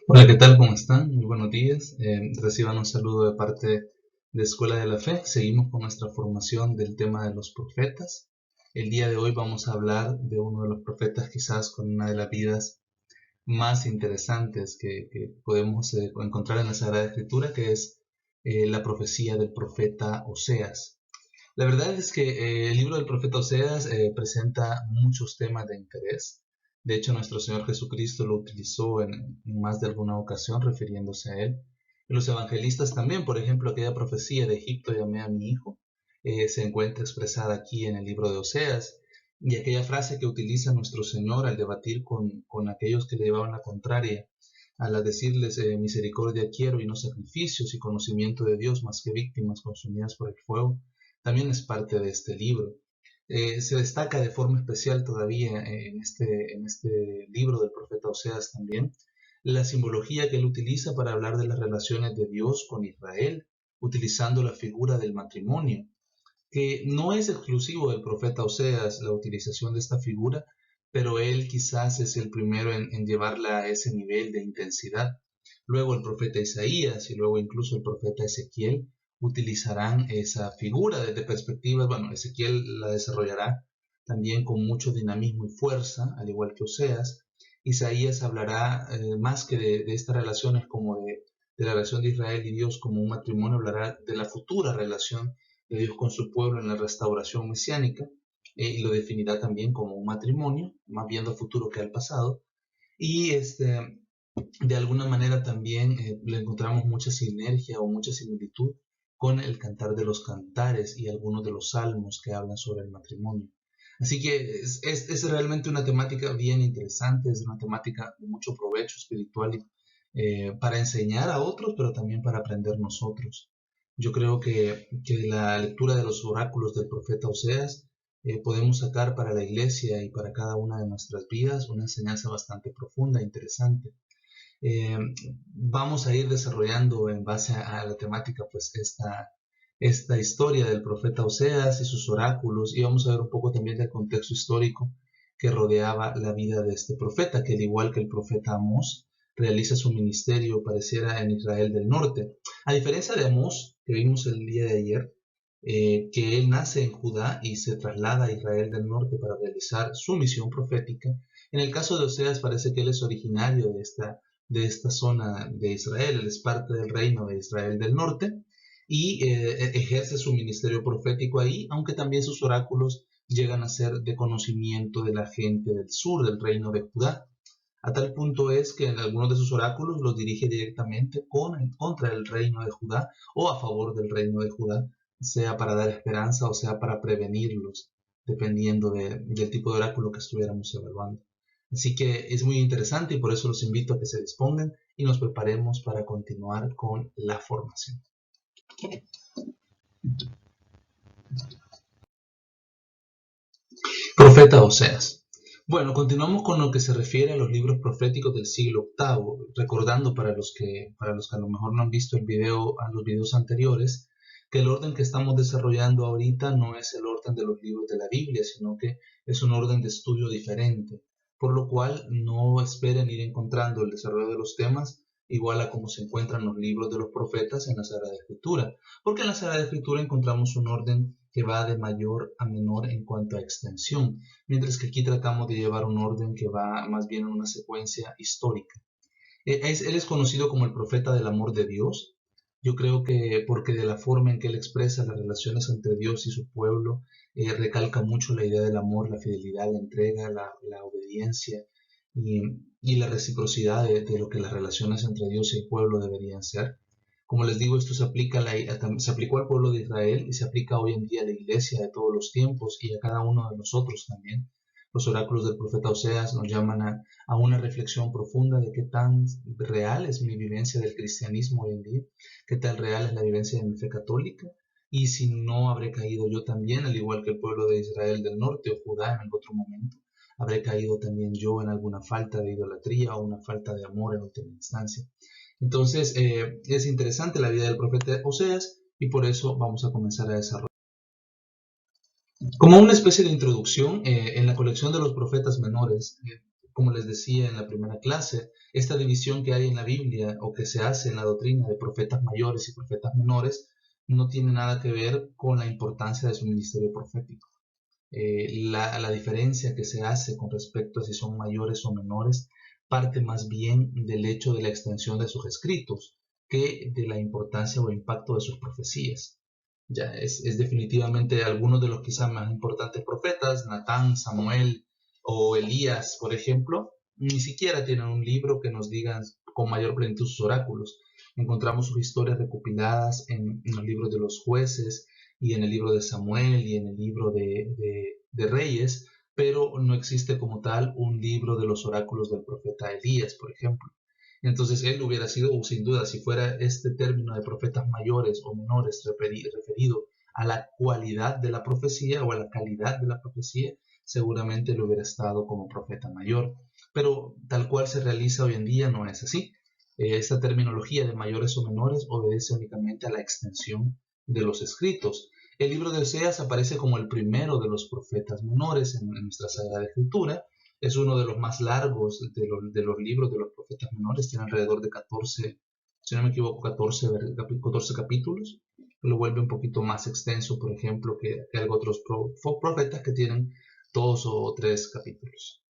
Hola, ¿qué tal? ¿Cómo están? Muy buenos días. Reciban un saludo de parte de Escuela de la Fe. Seguimos con nuestra formación del tema de los profetas. El día de hoy vamos a hablar de uno de los profetas quizás con una de las vidas más interesantes que podemos encontrar en la Sagrada Escritura, que es la profecía del profeta Oseas. La verdad es que el libro del profeta Oseas presenta muchos temas de interés. De hecho, nuestro Señor Jesucristo lo utilizó en más de alguna ocasión refiriéndose a él. Y los evangelistas también, por ejemplo, aquella profecía de Egipto llamé a mi hijo, se encuentra expresada aquí en el libro de Oseas. Y aquella frase que utiliza nuestro Señor al debatir con aquellos que le llevaban la contraria, al decirles misericordia quiero y no sacrificios y conocimiento de Dios más que víctimas consumidas por el fuego, también es parte de este libro. Se destaca de forma especial todavía en este libro del profeta Oseas también la simbología que él utiliza para hablar de las relaciones de Dios con Israel, utilizando la figura del matrimonio, que no es exclusivo del profeta Oseas la utilización de esta figura, pero él quizás es el primero en llevarla a ese nivel de intensidad. Luego el profeta Isaías y luego incluso el profeta Ezequiel utilizarán esa figura desde perspectivas, bueno, Ezequiel la desarrollará también con mucho dinamismo y fuerza, al igual que Oseas. Isaías hablará más que de estas relaciones como de la relación de Israel y Dios como un matrimonio, hablará de la futura relación de Dios con su pueblo en la restauración mesiánica, y lo definirá también como un matrimonio, más viendo al futuro que al pasado, y de alguna manera también le encontramos mucha sinergia o mucha similitud con el Cantar de los Cantares y algunos de los salmos que hablan sobre el matrimonio. Así que es realmente una temática bien interesante, es una temática de mucho provecho espiritual para enseñar a otros, pero también para aprender nosotros. Yo creo que de la lectura de los oráculos del profeta Oseas podemos sacar para la iglesia y para cada una de nuestras vidas una enseñanza bastante profunda e interesante. Eh, Vamos a ir desarrollando en base a la temática pues esta historia del profeta Oseas y sus oráculos, y vamos a ver un poco también del contexto histórico que rodeaba la vida de este profeta, que al igual que el profeta Amós realiza su ministerio pareciera en Israel del norte. A diferencia de Amós, que vimos el día de ayer, que él nace en Judá y se traslada a Israel del norte para realizar su misión profética. En el caso de Oseas parece que él es originario de esta zona de Israel, él es parte del reino de Israel del norte y ejerce su ministerio profético ahí, aunque también sus oráculos llegan a ser de conocimiento de la gente del sur, del reino de Judá. A tal punto es que en algunos de sus oráculos los dirige directamente contra el reino de Judá o a favor del reino de Judá, sea para dar esperanza o sea para prevenirlos, dependiendo del tipo de oráculo que estuviéramos evaluando. Así que es muy interesante y por eso los invito a que se dispongan y nos preparemos para continuar con la formación. Profeta Oseas. Bueno, continuamos con lo que se refiere a los libros proféticos del siglo octavo, recordando para los que a lo mejor no han visto los videos anteriores, que el orden que estamos desarrollando ahorita no es el orden de los libros de la Biblia, sino que es un orden de estudio diferente, por lo cual no esperen ir encontrando el desarrollo de los temas igual a como se encuentran los libros de los profetas en la Sagrada Escritura, porque en la Sagrada Escritura encontramos un orden que va de mayor a menor en cuanto a extensión, mientras que aquí tratamos de llevar un orden que va más bien en una secuencia histórica. Él es conocido como el profeta del amor de Dios. Yo creo que porque de la forma en que él expresa las relaciones entre Dios y su pueblo, recalca mucho la idea del amor, la fidelidad, la entrega, la obediencia y, y la reciprocidad de lo que las relaciones entre Dios y el pueblo deberían ser. Como les digo, esto se aplicó al pueblo de Israel y se aplica hoy en día a la iglesia de todos los tiempos y a cada uno de nosotros también. Los oráculos del profeta Oseas nos llaman a una reflexión profunda de qué tan real es mi vivencia del cristianismo hoy en día, qué tan real es la vivencia de mi fe católica, y si no habré caído yo también, al igual que el pueblo de Israel del norte o Judá en algún otro momento, habré caído también yo en alguna falta de idolatría o una falta de amor en última instancia. Entonces, es interesante la vida del profeta Oseas y por eso vamos a comenzar a desarrollar. Como una especie de introducción, en la colección de los profetas menores, como les decía en la primera clase, esta división que hay en la Biblia o que se hace en la doctrina de profetas mayores y profetas menores no tiene nada que ver con la importancia de su ministerio profético. La diferencia que se hace con respecto a si son mayores o menores parte más bien del hecho de la extensión de sus escritos que de la importancia o impacto de sus profecías. Ya es definitivamente algunos de los quizás más importantes profetas, Natán, Samuel o Elías, por ejemplo, ni siquiera tienen un libro que nos diga con mayor plenitud sus oráculos. Encontramos sus historias recopiladas en los libros de los jueces y en el libro de Samuel y en el libro de Reyes, pero no existe como tal un libro de los oráculos del profeta Elías, por ejemplo. Entonces él hubiera sido, sin duda, si fuera este término de profetas mayores o menores referido a la cualidad de la profecía o a la calidad de la profecía, seguramente él hubiera estado como profeta mayor. Pero tal cual se realiza hoy en día no es así. Esta terminología de mayores o menores obedece únicamente a la extensión de los escritos. El libro de Oseas aparece como el primero de los profetas menores en nuestra Sagrada Escritura. Es uno de los más largos de los libros de los profetas menores, tiene alrededor de 14, si no me equivoco, 14 capítulos, lo vuelve un poquito más extenso, por ejemplo, que algo otros profetas que tienen 2 o 3 capítulos.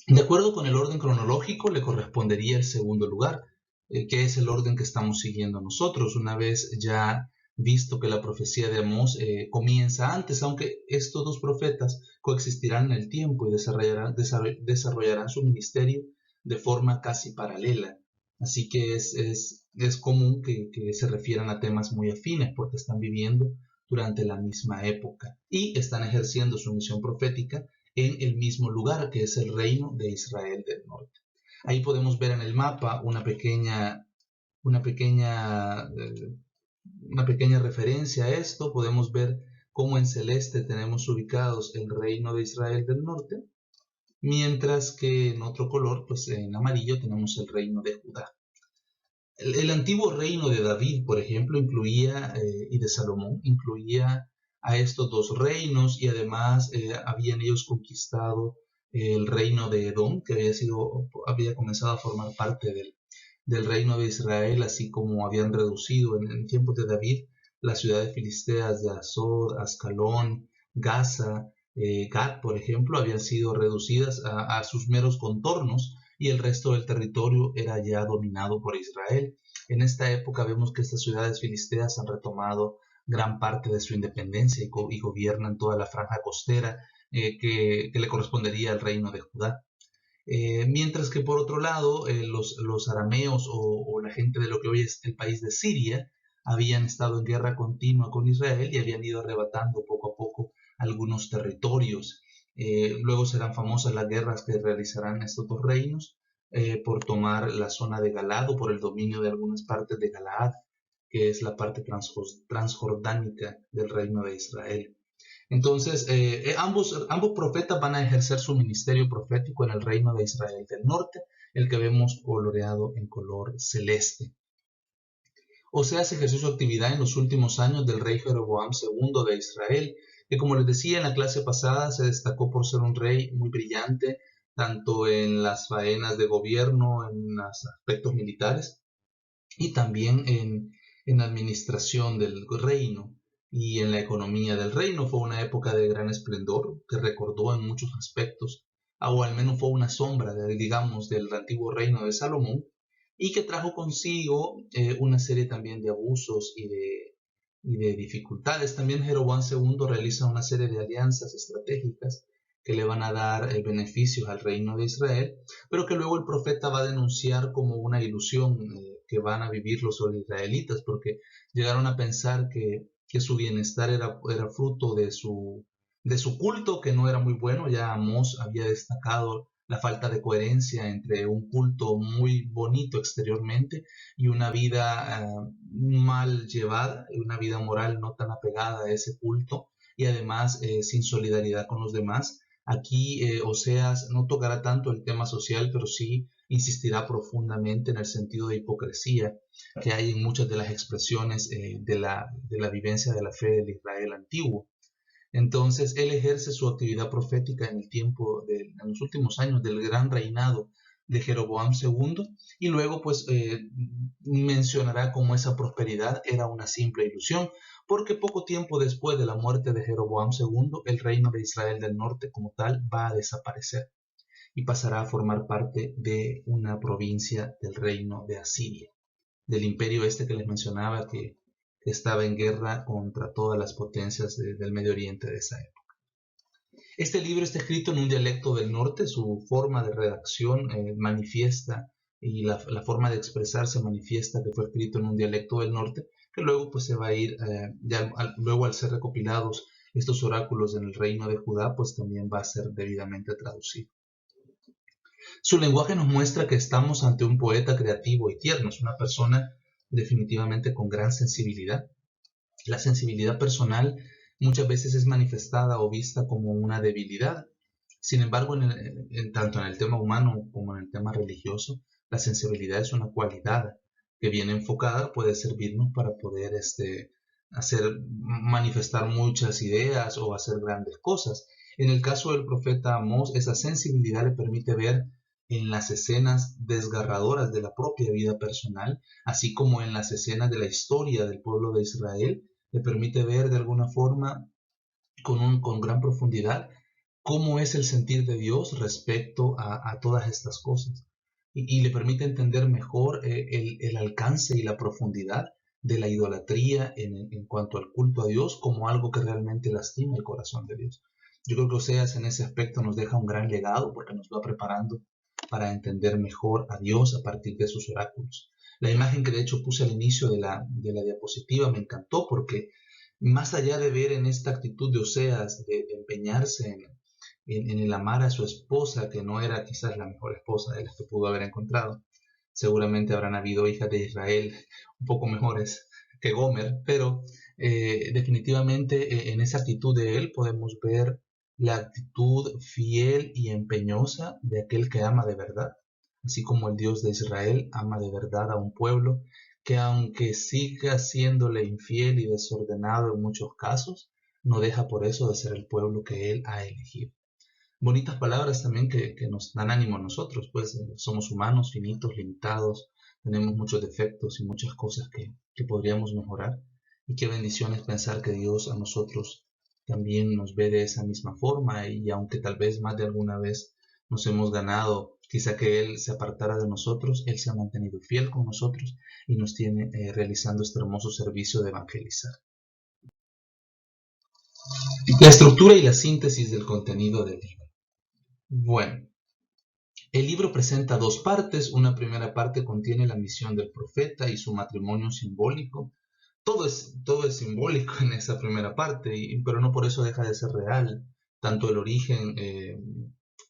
De acuerdo con el orden cronológico, le correspondería el segundo lugar, que es el orden que estamos siguiendo nosotros, una vez ya visto que la profecía de Amós comienza antes, aunque estos dos profetas coexistirán en el tiempo y desarrollarán su ministerio de forma casi paralela. Así que es común que se refieran a temas muy afines porque están viviendo durante la misma época y están ejerciendo su misión profética en el mismo lugar que es el reino de Israel del norte. Ahí podemos ver en el mapa una pequeña referencia a esto. Podemos ver cómo en celeste tenemos ubicados el reino de Israel del norte, mientras que en otro color, pues en amarillo, tenemos el reino de Judá. El antiguo reino de David, por ejemplo, y de Salomón, incluía a estos dos reinos y además habían ellos conquistado el reino de Edom, que había comenzado a formar parte del reino de Israel, así como habían reducido en tiempos de David las ciudades filisteas de Azor, Ascalón, Gaza, Gat, por ejemplo, habían sido reducidas a sus meros contornos y el resto del territorio era ya dominado por Israel. En esta época vemos que estas ciudades filisteas han retomado gran parte de su independencia y gobiernan toda la franja costera que le correspondería al reino de Judá. Mientras que por otro lado, los arameos o la gente de lo que hoy es el país de Siria habían estado en guerra continua con Israel y habían ido arrebatando poco a poco algunos territorios. Luego serán famosas las guerras que realizarán estos dos reinos por tomar la zona de Galaad o por el dominio de algunas partes de Galaad, que es la parte transjordánica del reino de Israel. Entonces, ambos profetas van a ejercer su ministerio profético en el reino de Israel del norte, el que vemos coloreado en color celeste. Oseas ejerció su actividad en los últimos años del rey Jeroboam II de Israel, que como les decía en la clase pasada, se destacó por ser un rey muy brillante, tanto en las faenas de gobierno, en los aspectos militares, y también en la administración del reino y en la economía del reino. Fue una época de gran esplendor que recordó en muchos aspectos, o al menos fue una sombra, digamos, del antiguo reino de Salomón, y que trajo consigo una serie también de abusos y de dificultades. También Jeroboam II realiza una serie de alianzas estratégicas que le van a dar beneficios al reino de Israel, pero que luego el profeta va a denunciar como una ilusión que van a vivir los israelitas, porque llegaron a pensar que su bienestar era fruto de su culto, que no era muy bueno. Ya Amós había destacado la falta de coherencia entre un culto muy bonito exteriormente y una vida mal llevada, una vida moral no tan apegada a ese culto y además sin solidaridad con los demás. Aquí Oseas no tocará tanto el tema social, pero sí insistirá profundamente en el sentido de hipocresía que hay en muchas de las expresiones de la vivencia de la fe del Israel antiguo. Entonces él ejerce su actividad profética en en los últimos años del gran reinado de Jeroboam II, y luego pues mencionará cómo esa prosperidad era una simple ilusión, porque poco tiempo después de la muerte de Jeroboam II, el reino de Israel del norte como tal va a desaparecer y pasará a formar parte de una provincia del reino de Asiria, del imperio este que les mencionaba que estaba en guerra contra todas las potencias del Medio Oriente de esa época. Este libro está escrito en un dialecto del norte, su forma de redacción manifiesta y la forma de expresarse manifiesta que fue escrito en un dialecto del norte, que luego pues se va a ir, luego al ser recopilados estos oráculos en el reino de Judá, pues también va a ser debidamente traducido. Su lenguaje nos muestra que estamos ante un poeta creativo y tierno, es una persona definitivamente con gran sensibilidad. La sensibilidad personal muchas veces es manifestada o vista como una debilidad. Sin embargo, tanto en el tema humano como en el tema religioso, la sensibilidad es una cualidad que bien enfocada puede servirnos para poder manifestar muchas ideas o hacer grandes cosas. En el caso del profeta Amós, esa sensibilidad le permite ver en las escenas desgarradoras de la propia vida personal, así como en las escenas de la historia del pueblo de Israel, le permite ver de alguna forma con gran profundidad cómo es el sentir de Dios respecto a todas estas cosas. Y le permite entender mejor el alcance y la profundidad de la idolatría en cuanto al culto a Dios como algo que realmente lastima el corazón de Dios. Yo creo que Oseas en ese aspecto nos deja un gran legado porque nos va preparando para entender mejor a Dios a partir de sus oráculos. La imagen que de hecho puse al inicio de la diapositiva me encantó porque más allá de ver en esta actitud de Oseas de empeñarse en el amar a su esposa, que no era quizás la mejor esposa de las que pudo haber encontrado, seguramente habrán habido hijas de Israel un poco mejores que Gomer, pero definitivamente en esa actitud de él podemos ver la actitud fiel y empeñosa de aquel que ama de verdad, así como el Dios de Israel ama de verdad a un pueblo que aunque siga siéndole infiel y desordenado en muchos casos, no deja por eso de ser el pueblo que él ha elegido. Bonitas palabras también que nos dan ánimo a nosotros, pues somos humanos, finitos, limitados, tenemos muchos defectos y muchas cosas que podríamos mejorar. Y qué bendiciones pensar que Dios a nosotros también nos ve de esa misma forma y aunque tal vez más de alguna vez nos hemos ganado, quizá que Él se apartara de nosotros, Él se ha mantenido fiel con nosotros y nos tiene realizando este hermoso servicio de evangelizar. La estructura y la síntesis del contenido del libro. Bueno, el libro presenta dos partes. Una primera parte contiene la misión del profeta y su matrimonio simbólico. Todo es simbólico en esa primera parte, pero no por eso deja de ser real. Tanto el origen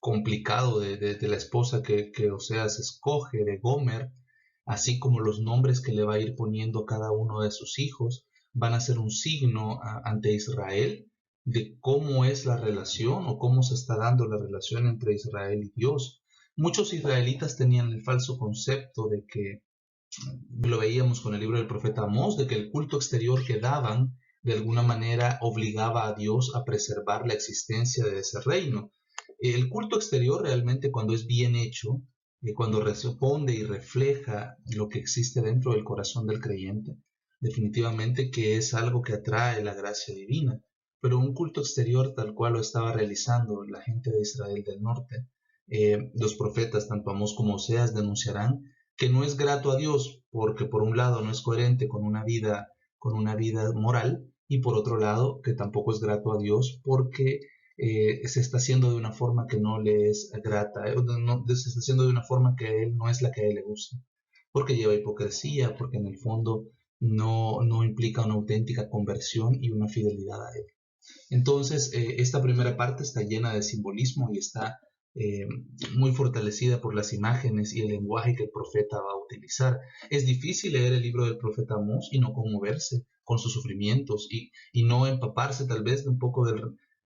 complicado de la esposa que Oseas escoge, de Gomer, así como los nombres que le va a ir poniendo cada uno de sus hijos, van a ser un signo ante Israel de cómo es la relación o cómo se está dando la relación entre Israel y Dios. Muchos israelitas tenían el falso concepto de que, lo veíamos con el libro del profeta Amós, de que el culto exterior que daban de alguna manera obligaba a Dios a preservar la existencia de ese reino. El culto exterior realmente cuando es bien hecho, cuando responde y refleja lo que existe dentro del corazón del creyente, definitivamente que es algo que atrae la gracia divina. Pero un culto exterior tal cual lo estaba realizando la gente de Israel del norte, los profetas, tanto Amós como Oseas, denunciarán que no es grato a Dios porque por un lado no es coherente con una vida moral y por otro lado que tampoco es grato a Dios porque se está haciendo de una forma que no le es grata, se está haciendo de una forma que a él no es la que a él le gusta, porque lleva hipocresía, porque en el fondo no implica una auténtica conversión y una fidelidad a él. Entonces, esta primera parte está llena de simbolismo y está eh, muy fortalecida por las imágenes y el lenguaje que el profeta va a utilizar. Es difícil leer el libro del profeta Amós y no conmoverse con sus sufrimientos y no empaparse tal vez de un poco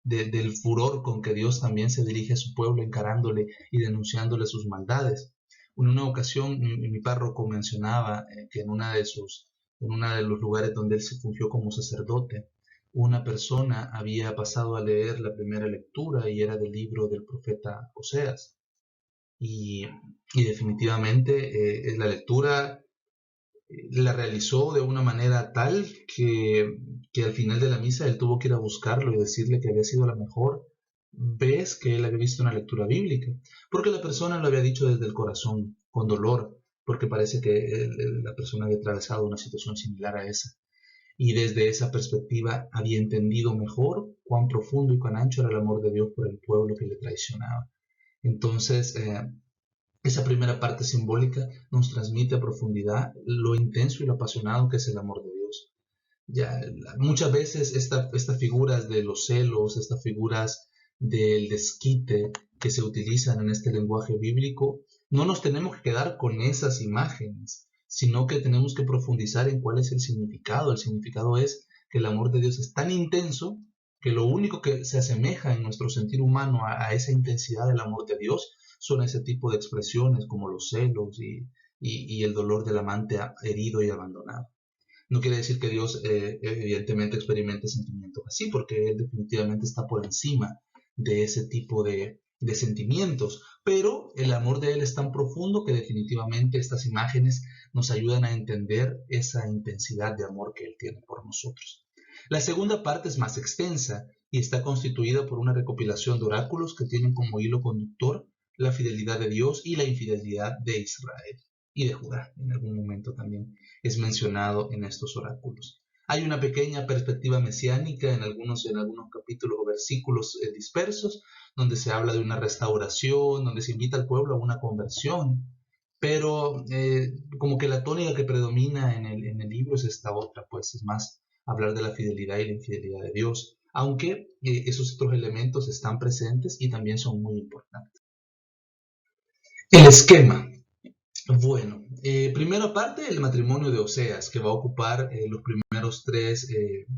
del furor con que Dios también se dirige a su pueblo encarándole y denunciándole sus maldades. En una ocasión mi párroco mencionaba que en uno de los lugares donde él se fungió como sacerdote, una persona había pasado a leer la primera lectura y era del libro del profeta Oseas. Y, y definitivamente la lectura la realizó de una manera tal que al final de la misa él tuvo que ir a buscarlo y decirle que había sido la mejor vez que él había visto una lectura bíblica, porque la persona lo había dicho desde el corazón, con dolor, porque parece que la persona había atravesado una situación similar a esa. Y desde esa perspectiva había entendido mejor cuán profundo y cuán ancho era el amor de Dios por el pueblo que le traicionaba. Entonces, esa primera parte simbólica nos transmite a profundidad lo intenso y lo apasionado que es el amor de Dios. Ya, muchas veces estas figuras de los celos, estas figuras del desquite que se utilizan en este lenguaje bíblico, no nos tenemos que quedar con esas imágenes, sino que tenemos que profundizar en cuál es el significado. El significado es que el amor de Dios es tan intenso que lo único que se asemeja en nuestro sentir humano a esa intensidad del amor de Dios son ese tipo de expresiones como los celos y el dolor del amante herido y abandonado. No quiere decir que Dios evidentemente experimente sentimientos así, porque Él definitivamente está por encima de ese tipo de sentimientos, pero el amor de Él es tan profundo que definitivamente estas imágenes nos ayudan a entender esa intensidad de amor que Él tiene por nosotros. La segunda parte es más extensa y está constituida por una recopilación de oráculos que tienen como hilo conductor la fidelidad de Dios y la infidelidad de Israel y de Judá. En algún momento también es mencionado en estos oráculos. Hay una pequeña perspectiva mesiánica en algunos capítulos o versículos dispersos, donde se habla de una restauración, donde se invita al pueblo a una conversión, pero como que la tónica que predomina en el libro es esta otra, pues es más hablar de la fidelidad y la infidelidad de Dios, aunque esos otros elementos están presentes y también son muy importantes. El esquema. Bueno, primero parte el matrimonio de Oseas, que va a ocupar los primeros tres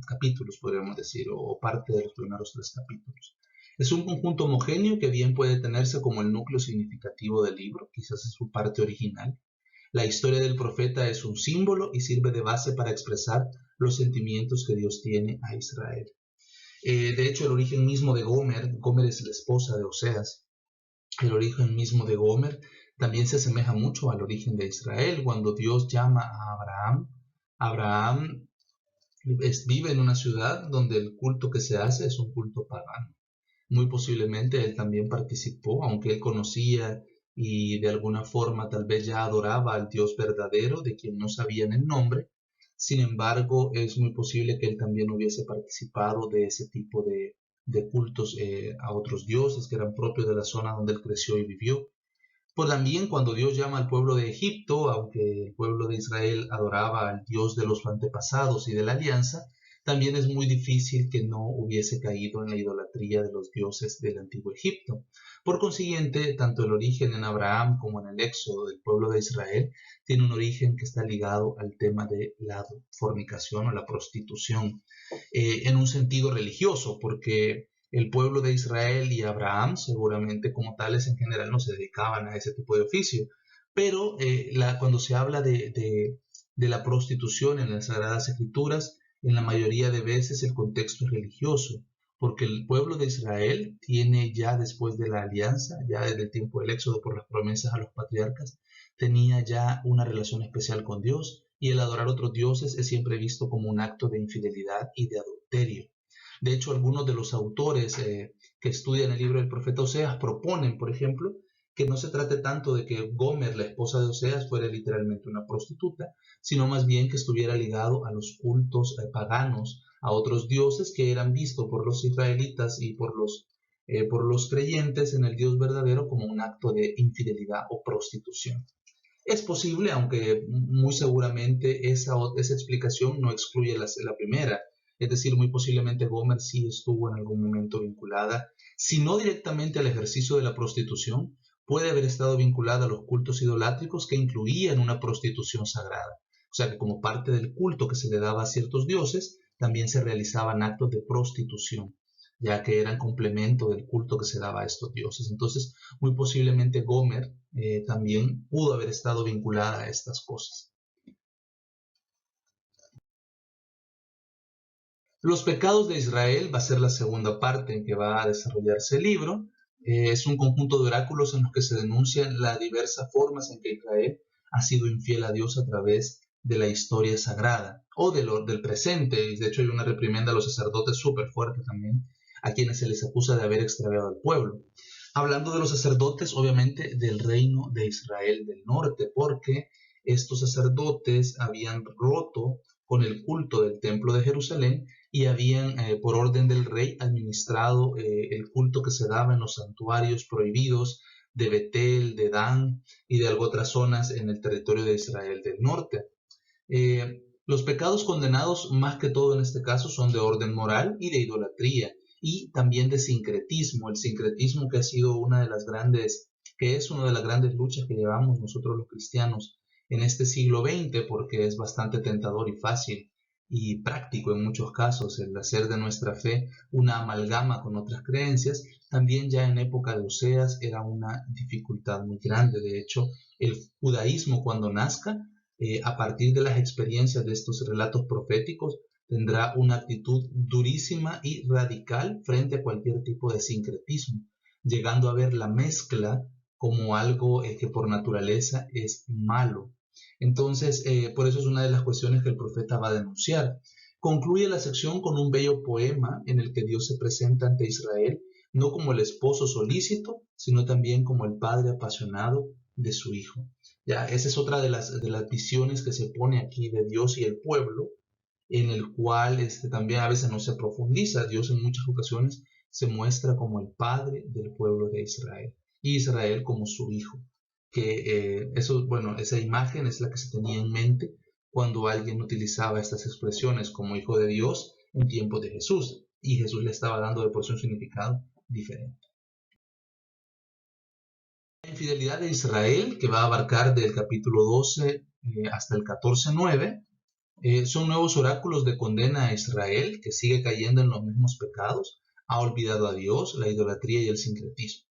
capítulos, podríamos decir, o parte de los primeros tres capítulos. Es un conjunto homogéneo que bien puede tenerse como el núcleo significativo del libro, quizás es su parte original. La historia del profeta es un símbolo y sirve de base para expresar los sentimientos que Dios tiene a Israel. De hecho, el origen mismo de Gomer es la esposa de Oseas, el origen mismo de Gomer también se asemeja mucho al origen de Israel. Cuando Dios llama a Abraham, Abraham vive en una ciudad donde el culto que se hace es un culto pagano. Muy posiblemente él también participó, aunque él conocía y de alguna forma tal vez ya adoraba al Dios verdadero, de quien no sabían el nombre. Sin embargo, es muy posible que él también hubiese participado de ese tipo de cultos a otros dioses que eran propios de la zona donde él creció y vivió. Pues también cuando Dios llama al pueblo de Egipto, aunque el pueblo de Israel adoraba al Dios de los antepasados y de la alianza, también es muy difícil que no hubiese caído en la idolatría de los dioses del antiguo Egipto. Por consiguiente, tanto el origen en Abraham como en el éxodo del pueblo de Israel tiene un origen que está ligado al tema de la fornicación o la prostitución, en un sentido religioso, porque el pueblo de Israel y Abraham, seguramente como tales en general, no se dedicaban a ese tipo de oficio. Pero cuando se habla de la prostitución en las Sagradas Escrituras, en la mayoría de veces el contexto es religioso, porque el pueblo de Israel tiene ya después de la alianza, ya desde el tiempo del Éxodo por las promesas a los patriarcas, tenía ya una relación especial con Dios, y el adorar otros dioses es siempre visto como un acto de infidelidad y de adulterio. De hecho, algunos de los autores que estudian el libro del profeta Oseas proponen, por ejemplo, que no se trate tanto de que Gomer, la esposa de Oseas, fuera literalmente una prostituta, sino más bien que estuviera ligado a los cultos paganos, a otros dioses que eran vistos por los israelitas y por los creyentes en el Dios verdadero como un acto de infidelidad o prostitución. Es posible, aunque muy seguramente esa explicación no excluye la primera. Es decir, muy posiblemente Gomer sí estuvo en algún momento vinculada, si no directamente al ejercicio de la prostitución, puede haber estado vinculada a los cultos idolátricos que incluían una prostitución sagrada. O sea que como parte del culto que se le daba a ciertos dioses, también se realizaban actos de prostitución, ya que eran complemento del culto que se daba a estos dioses. Entonces, muy posiblemente Gomer también pudo haber estado vinculada a estas cosas. Los pecados de Israel va a ser la segunda parte en que va a desarrollarse el libro. Es un conjunto de oráculos en los que se denuncian las diversas formas en que Israel ha sido infiel a Dios a través de la historia sagrada o del presente. Y de hecho hay una reprimenda a los sacerdotes súper fuerte también, a quienes se les acusa de haber extraviado al pueblo. Hablando de los sacerdotes, obviamente del reino de Israel del norte, porque estos sacerdotes habían roto con el culto del templo de Jerusalén y habían, por orden del rey, administrado el culto que se daba en los santuarios prohibidos de Betel, de Dan y de otras zonas en el territorio de Israel del norte. Los pecados condenados, más que todo en este caso, son de orden moral y de idolatría, y también de sincretismo. El sincretismo que ha sido que es una de las grandes luchas que llevamos nosotros los cristianos en este siglo XX, porque es bastante tentador y fácil y práctico en muchos casos el hacer de nuestra fe una amalgama con otras creencias. También ya en época de Oseas era una dificultad muy grande. De hecho, el judaísmo, cuando nazca, a partir de las experiencias de estos relatos proféticos, tendrá una actitud durísima y radical frente a cualquier tipo de sincretismo, llegando a ver la mezcla como algo que por naturaleza es malo. Entonces, por eso es una de las cuestiones que el profeta va a denunciar. Concluye la sección con un bello poema en el que Dios se presenta ante Israel, no como el esposo solícito, sino también como el padre apasionado de su hijo. Ya, esa es otra de las visiones que se pone aquí de Dios y el pueblo, en el cual también a veces no se profundiza. Dios en muchas ocasiones se muestra como el padre del pueblo de Israel y Israel como su hijo. Bueno, esa imagen es la que se tenía en mente cuando alguien utilizaba estas expresiones como hijo de Dios en tiempos de Jesús, y Jesús le estaba dando de por sí un significado diferente. La infidelidad de Israel, que va a abarcar del capítulo 12 hasta el 14:9, son nuevos oráculos de condena a Israel, que sigue cayendo en los mismos pecados, ha olvidado a Dios, la idolatría y el sincretismo.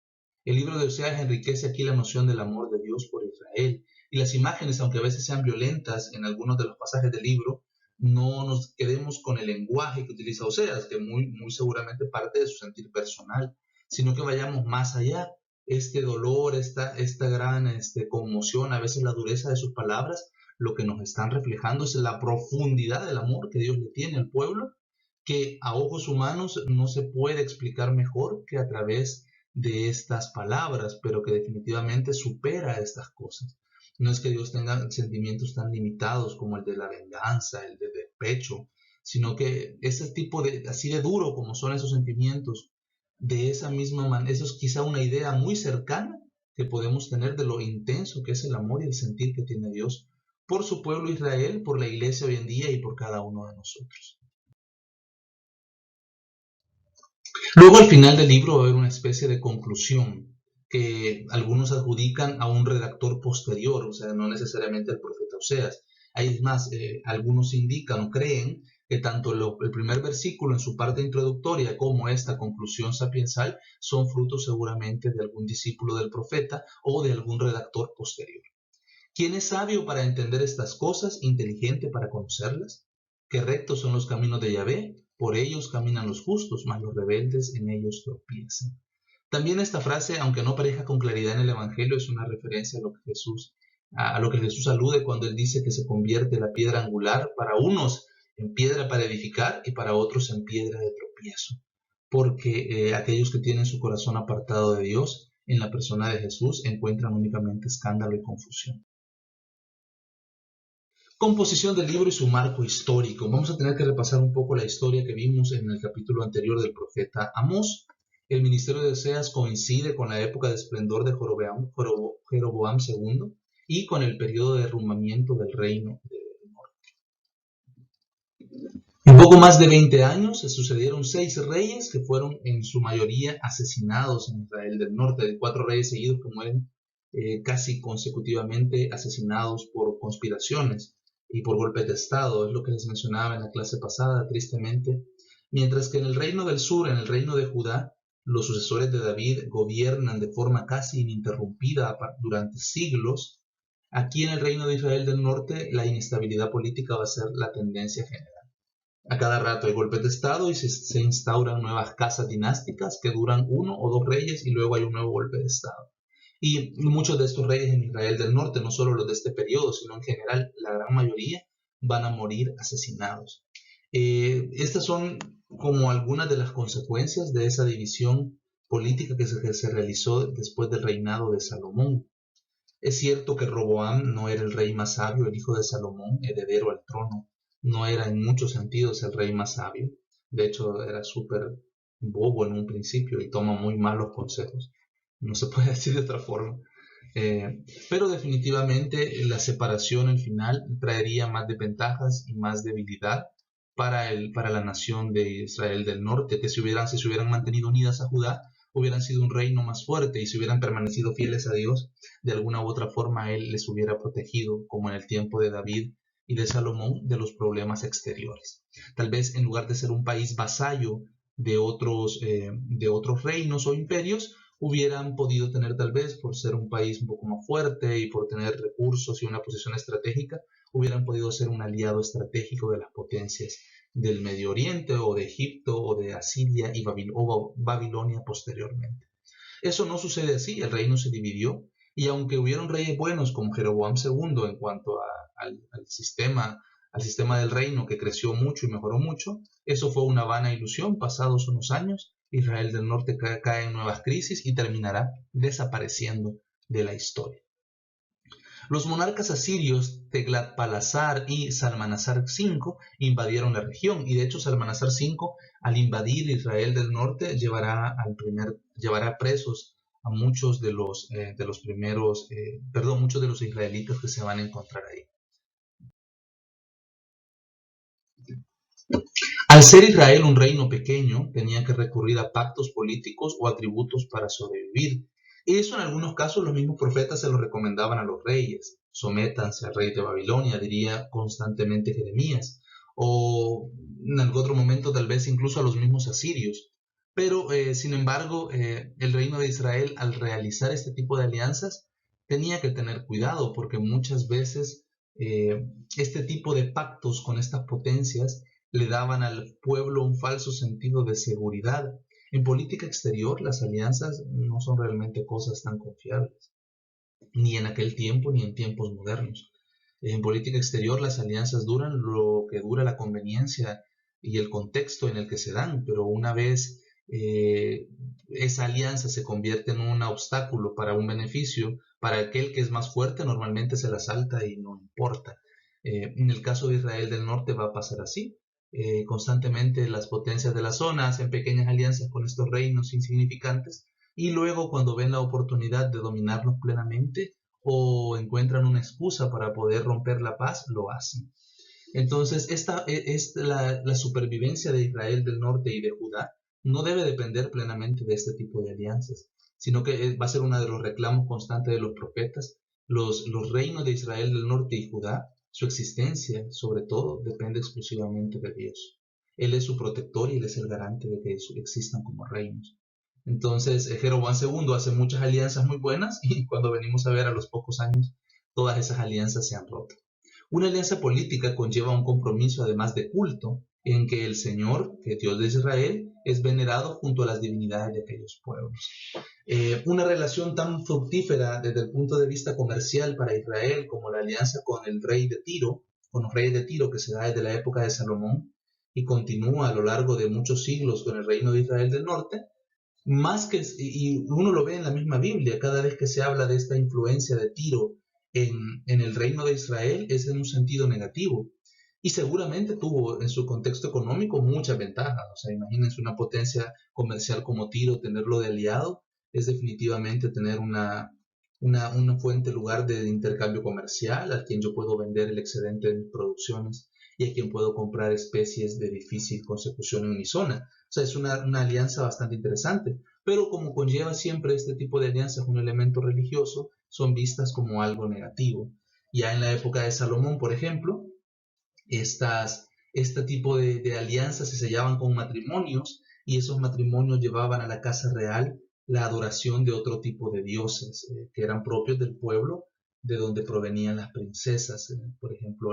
El libro de Oseas enriquece aquí la noción del amor de Dios por Israel, y las imágenes, aunque a veces sean violentas en algunos de los pasajes del libro, no nos quedemos con el lenguaje que utiliza Oseas, que muy seguramente parte de su sentir personal, sino que vayamos más allá. Este dolor, esta gran conmoción, a veces la dureza de sus palabras, lo que nos están reflejando es la profundidad del amor que Dios le tiene al pueblo, que a ojos humanos no se puede explicar mejor que a través de estas palabras, pero que definitivamente supera estas cosas. No es que Dios tenga sentimientos tan limitados como el de la venganza, el de despecho, sino que ese tipo así de duro como son esos sentimientos, de esa misma manera, eso es quizá una idea muy cercana que podemos tener de lo intenso que es el amor y el sentir que tiene Dios por su pueblo Israel, por la iglesia hoy en día y por cada uno de nosotros. Luego al final del libro va a haber una especie de conclusión que algunos adjudican a un redactor posterior, o sea, no necesariamente al profeta Oseas. Hay más, algunos indican o creen que tanto el primer versículo en su parte introductoria como esta conclusión sapiensal son frutos seguramente de algún discípulo del profeta o de algún redactor posterior. ¿Quién es sabio para entender estas cosas, inteligente para conocerlas? Qué rectos son los caminos de Yahvé, por ellos caminan los justos, mas los rebeldes en ellos tropiezan. También esta frase, aunque no parezca con claridad en el Evangelio, es una referencia a lo que Jesús alude cuando él dice que se convierte la piedra angular para unos en piedra para edificar y para otros en piedra de tropiezo. Porque aquellos que tienen su corazón apartado de Dios, en la persona de Jesús, encuentran únicamente escándalo y confusión. Composición del libro y su marco histórico. Vamos a tener que repasar un poco la historia que vimos en el capítulo anterior del profeta Amós. El ministerio de Oseas coincide con la época de esplendor de Jeroboam II y con el periodo de derrumbamiento del reino del norte. En poco más de 20 años se sucedieron 6 reyes que fueron en su mayoría asesinados en Israel del norte, de 4 reyes seguidos que mueren casi consecutivamente asesinados por conspiraciones y por golpes de Estado, es lo que les mencionaba en la clase pasada, tristemente. Mientras que en el reino del sur, en el reino de Judá, los sucesores de David gobiernan de forma casi ininterrumpida durante siglos, aquí en el reino de Israel del norte la inestabilidad política va a ser la tendencia general. A cada rato hay golpes de estado y se instauran nuevas casas dinásticas que duran uno o dos reyes y luego hay un nuevo golpe de estado. Y muchos de estos reyes en Israel del Norte, no solo los de este periodo, sino en general, la gran mayoría van a morir asesinados. Estas son como algunas de las consecuencias de esa división política que se realizó después del reinado de Salomón. Es cierto que Roboam no era el rey más sabio, el hijo de Salomón, heredero al trono. No era en muchos sentidos el rey más sabio. De hecho, era súper bobo en un principio y toma muy malos consejos. No se puede decir de otra forma. Pero definitivamente la separación al final traería más desventajas y más debilidad para la nación de Israel del Norte, que si se hubieran mantenido unidas a Judá, hubieran sido un reino más fuerte y si hubieran permanecido fieles a Dios, de alguna u otra forma Él les hubiera protegido, como en el tiempo de David y de Salomón, de los problemas exteriores. Tal vez en lugar de ser un país vasallo de otros reinos o imperios, hubieran podido tener tal vez, por ser un país un poco más fuerte y por tener recursos y una posición estratégica, hubieran podido ser un aliado estratégico de las potencias del Medio Oriente o de Egipto o de Asiria y Babilonia posteriormente. Eso no sucede así, el reino se dividió y aunque hubieron reyes buenos como Jeroboam II en cuanto al sistema del reino que creció mucho y mejoró mucho, eso fue una vana ilusión. Pasados unos años, Israel del Norte cae en nuevas crisis y terminará desapareciendo de la historia. Los monarcas asirios Teglat-Palasar y Salmanasar V invadieron la región y de hecho Salmanasar V al invadir Israel del Norte llevará presos a muchos de los muchos de los israelitas que se van a encontrar ahí. Al ser Israel un reino pequeño, tenía que recurrir a pactos políticos o atributos para sobrevivir. Y eso en algunos casos los mismos profetas se lo recomendaban a los reyes. Sométanse al rey de Babilonia, diría constantemente Jeremías. O en algún otro momento tal vez incluso a los mismos asirios. Pero, sin embargo, el reino de Israel al realizar este tipo de alianzas tenía que tener cuidado porque muchas veces este tipo de pactos con estas potencias le daban al pueblo un falso sentido de seguridad. En política exterior, las alianzas no son realmente cosas tan confiables, ni en aquel tiempo ni en tiempos modernos. En política exterior, las alianzas duran lo que dura la conveniencia y el contexto en el que se dan, pero una vez esa alianza se convierte en un obstáculo para un beneficio, para aquel que es más fuerte, normalmente se la salta y no importa. En el caso de Israel del Norte va a pasar así. Constantemente las potencias de la zona hacen pequeñas alianzas con estos reinos insignificantes y luego cuando ven la oportunidad de dominarlos plenamente o encuentran una excusa para poder romper la paz, lo hacen. Entonces, esta es la supervivencia de Israel del Norte y de Judá no debe depender plenamente de este tipo de alianzas, sino que va a ser uno de los reclamos constantes de los profetas. Los reinos de Israel del Norte y Judá, su existencia, sobre todo, depende exclusivamente de Dios. Él es su protector y Él es el garante de que existan como reinos. Entonces, Jeroboam II hace muchas alianzas muy buenas y cuando venimos a ver a los pocos años, todas esas alianzas se han roto. Una alianza política conlleva un compromiso además de culto, en que el Señor, que es Dios de Israel, es venerado junto a las divinidades de aquellos pueblos. Una relación tan fructífera desde el punto de vista comercial para Israel como la alianza con el rey de Tiro, con los reyes de Tiro que se da desde la época de Salomón y continúa a lo largo de muchos siglos con el reino de Israel del Norte, más que, y uno lo ve en la misma Biblia, cada vez que se habla de esta influencia de Tiro en el reino de Israel es en un sentido negativo. Y seguramente tuvo en su contexto económico muchas ventajas. O sea, imagínense una potencia comercial como Tiro, tenerlo de aliado, es definitivamente tener una fuente, lugar de intercambio comercial, a quien yo puedo vender el excedente de mis producciones y a quien puedo comprar especies de difícil consecución en mi zona. O sea, es una alianza bastante interesante, pero como conlleva siempre este tipo de alianzas un elemento religioso, son vistas como algo negativo. Ya en la época de Salomón, por ejemplo, este tipo de alianzas se sellaban con matrimonios y esos matrimonios llevaban a la casa real la adoración de otro tipo de dioses que eran propios del pueblo de donde provenían las princesas. Por ejemplo,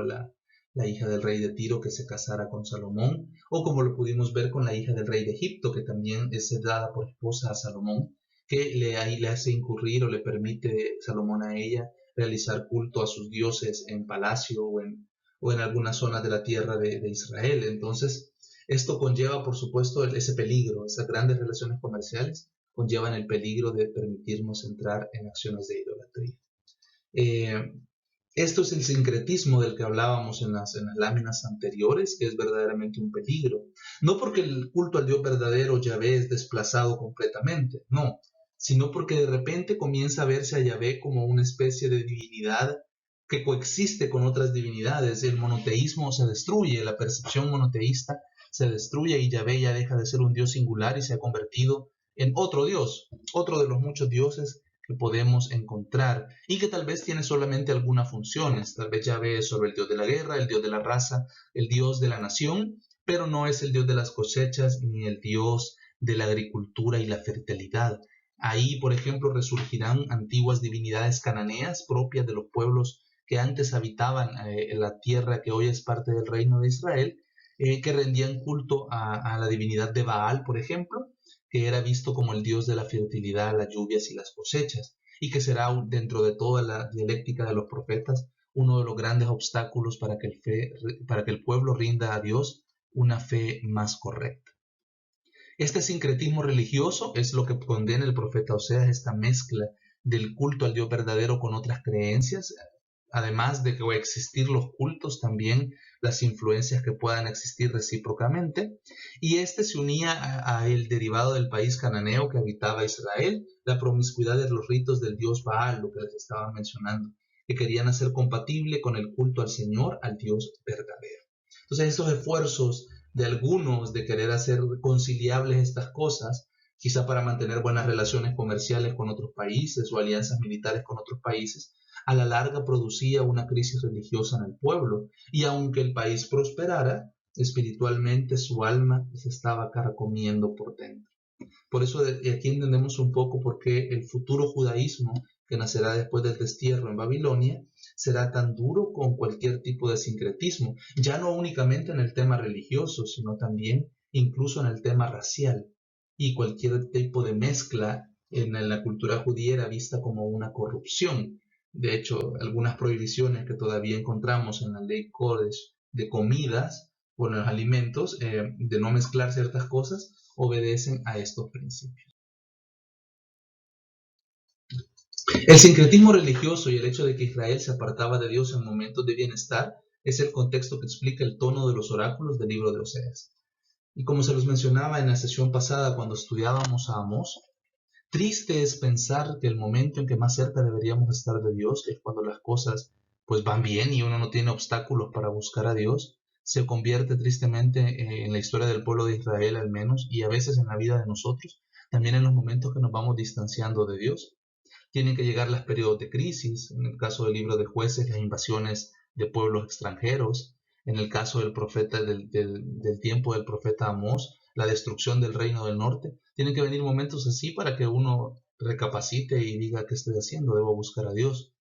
la hija del rey de Tiro que se casara con Salomón, o como lo pudimos ver con la hija del rey de Egipto, que también es dada por esposa a Salomón, que ahí le hace incurrir o le permite Salomón a ella realizar culto a sus dioses en palacio o en algunas zonas de la tierra de Israel. Entonces, esto conlleva, por supuesto, ese peligro, esas grandes relaciones comerciales conllevan el peligro de permitirnos entrar en acciones de idolatría. Esto es el sincretismo del que hablábamos en las láminas anteriores, que es verdaderamente un peligro. No porque el culto al Dios verdadero, Yahvé, es desplazado completamente, no, sino porque de repente comienza a verse a Yahvé como una especie de divinidad que coexiste con otras divinidades. El monoteísmo se destruye, la percepción monoteísta se destruye y Yahvé ya deja de ser un Dios singular y se ha convertido en otro Dios, otro de los muchos dioses que podemos encontrar y que tal vez tiene solamente algunas funciones. Tal vez Yahvé es sobre el Dios de la guerra, el Dios de la raza, el Dios de la nación, pero no es el Dios de las cosechas ni el Dios de la agricultura y la fertilidad. Ahí, por ejemplo, resurgirán antiguas divinidades cananeas propias de los pueblos que antes habitaban en la tierra que hoy es parte del reino de Israel, que rendían culto a la divinidad de Baal, por ejemplo, que era visto como el dios de la fertilidad, las lluvias y las cosechas, y que será dentro de toda la dialéctica de los profetas uno de los grandes obstáculos para que el pueblo rinda a Dios una fe más correcta. Este sincretismo religioso es lo que condena el profeta Oseas, esta mezcla del culto al Dios verdadero con otras creencias, además de que va a existir los cultos, también las influencias que puedan existir recíprocamente, y este se unía a el derivado del país cananeo que habitaba Israel, la promiscuidad de los ritos del dios Baal, lo que les estaba mencionando, que querían hacer compatible con el culto al Señor, al Dios verdadero. Entonces, esos esfuerzos de algunos de querer hacer conciliables estas cosas, quizá para mantener buenas relaciones comerciales con otros países o alianzas militares con otros países, a la larga producía una crisis religiosa en el pueblo, y aunque el país prosperara, espiritualmente su alma se estaba carcomiendo por dentro. Por eso aquí entendemos un poco por qué el futuro judaísmo que nacerá después del destierro en Babilonia será tan duro con cualquier tipo de sincretismo, ya no únicamente en el tema religioso, sino también incluso en el tema racial, y cualquier tipo de mezcla en la cultura judía era vista como una corrupción. De hecho, algunas prohibiciones que todavía encontramos en la ley Kodesh de comidas o en los alimentos, de no mezclar ciertas cosas, obedecen a estos principios. El sincretismo religioso y el hecho de que Israel se apartaba de Dios en momentos de bienestar es el contexto que explica el tono de los oráculos del libro de Oseas. Y como se los mencionaba en la sesión pasada cuando estudiábamos a Amós, triste es pensar que el momento en que más cerca deberíamos estar de Dios es cuando las cosas pues van bien y uno no tiene obstáculos para buscar a Dios. Se convierte tristemente en la historia del pueblo de Israel al menos, y a veces en la vida de nosotros, también en los momentos que nos vamos distanciando de Dios. Tienen que llegar los periodos de crisis, en el caso del libro de Jueces, las invasiones de pueblos extranjeros, en el caso del profeta del tiempo del profeta Amós, la destrucción del reino del norte. Tienen que venir momentos así para que uno recapacite y diga: ¿qué estoy haciendo? Debo buscar a Dios.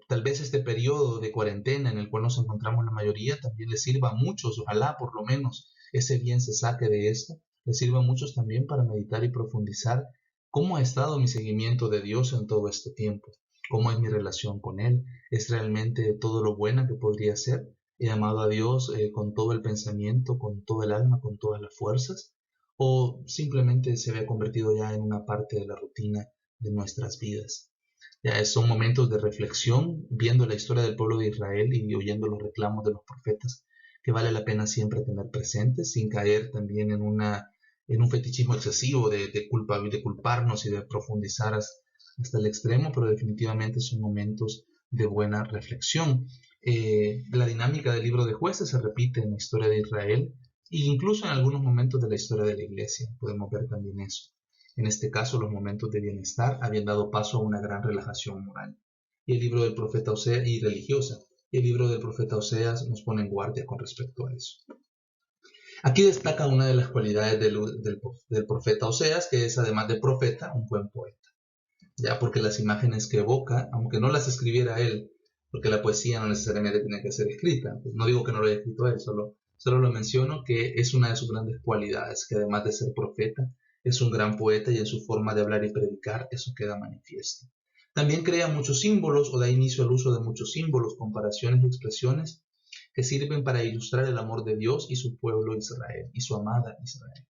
Tal vez este periodo de cuarentena en el cual nos encontramos la mayoría también les sirva a muchos, ojalá por lo menos ese bien se saque de esto, les sirva a muchos también para meditar y profundizar cómo ha estado mi seguimiento de Dios en todo este tiempo, cómo es mi relación con Él, es realmente todo lo buena que podría ser, he amado a Dios con todo el pensamiento, con todo el alma, con todas las fuerzas, o simplemente se había convertido ya en una parte de la rutina de nuestras vidas. Ya son momentos de reflexión, viendo la historia del pueblo de Israel y oyendo los reclamos de los profetas, que vale la pena siempre tener presentes, sin caer también en un fetichismo excesivo de culparnos y de profundizar hasta el extremo, pero definitivamente son momentos de buena reflexión. La dinámica del libro de Jueces se repite en la historia de Israel e incluso en algunos momentos de la historia de la iglesia. Podemos ver también eso. En este caso, los momentos de bienestar habían dado paso a una gran relajación moral. Y el libro del profeta Oseas, y religiosa, y el libro del profeta Oseas nos pone en guardia con respecto a eso. Aquí destaca una de las cualidades del profeta Oseas, que es, además de profeta, un buen poeta. Ya porque las imágenes que evoca, aunque no las escribiera él, porque la poesía no necesariamente tiene que ser escrita. No digo que no lo haya escrito él, solo lo menciono que es una de sus grandes cualidades, que además de ser profeta, es un gran poeta y en su forma de hablar y predicar eso queda manifiesto. También crea muchos símbolos o da inicio al uso de muchos símbolos, comparaciones y expresiones que sirven para ilustrar el amor de Dios y su pueblo Israel y su amada Israel.